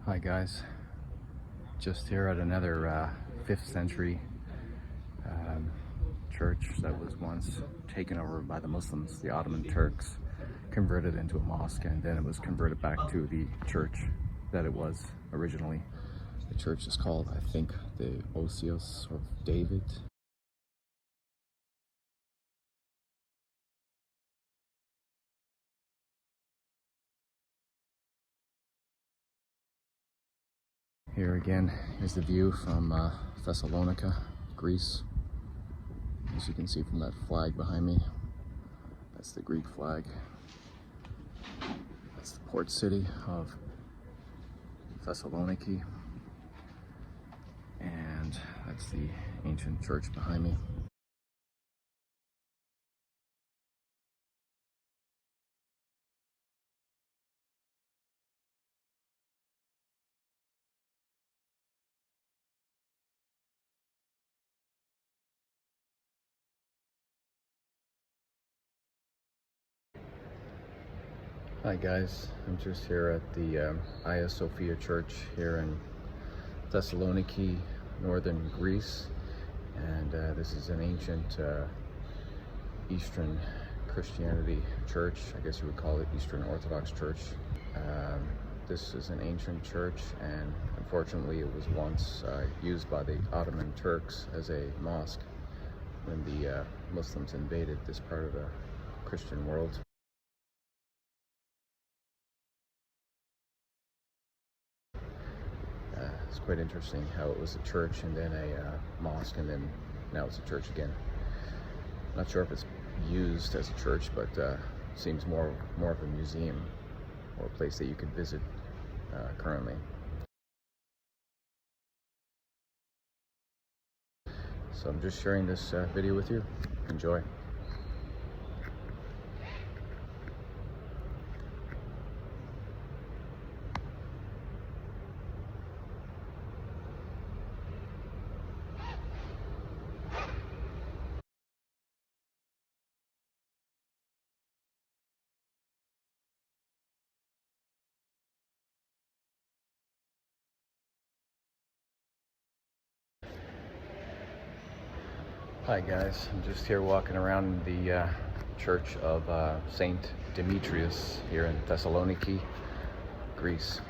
Hi guys, just here at another 5th century um, church that was once taken over by the Muslims, the Ottoman Turks, converted into a mosque, and then it was converted back to the church that it was originally. The church is called, I think, the Mosques of David. Here again is the view from Thessalonica, Greece. As you can see from that flag behind me, that's the Greek flag. That's the port city of Thessaloniki, and that's the ancient church behind me. Hi guys, I'm just here at the Hagia Sophia Church here in Thessaloniki, northern Greece, and this is an ancient Eastern Christianity church. I guess you would call it Eastern Orthodox Church. This is an ancient church, and unfortunately it was once used by the Ottoman Turks as a mosque when the Muslims invaded this part of the Christian world. It's quite interesting how it was a church and then a mosque, and then now it's a church again. Not sure if it's used as a church, but seems more of a museum or a place that you could visit currently. So I'm just sharing this video with you. Enjoy. Hi guys, I'm just here walking around the church of Saint Demetrius here in Thessaloniki, Greece.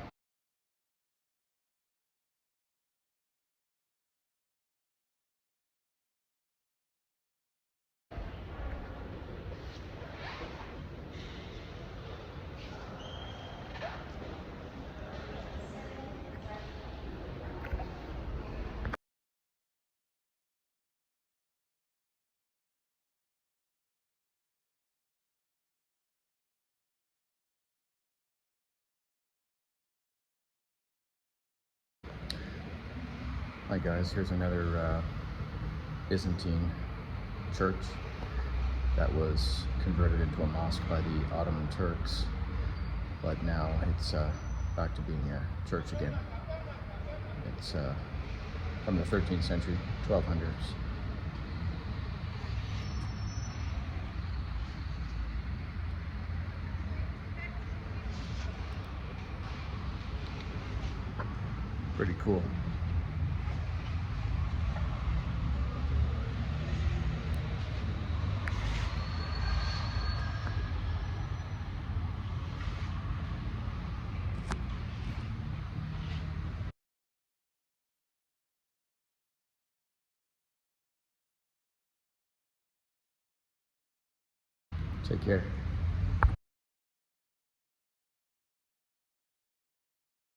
Hi guys, here's another Byzantine church that was converted into a mosque by the Ottoman Turks, but now it's back to being a church again. It's from the 13th century, 1200s. Pretty cool. Take care.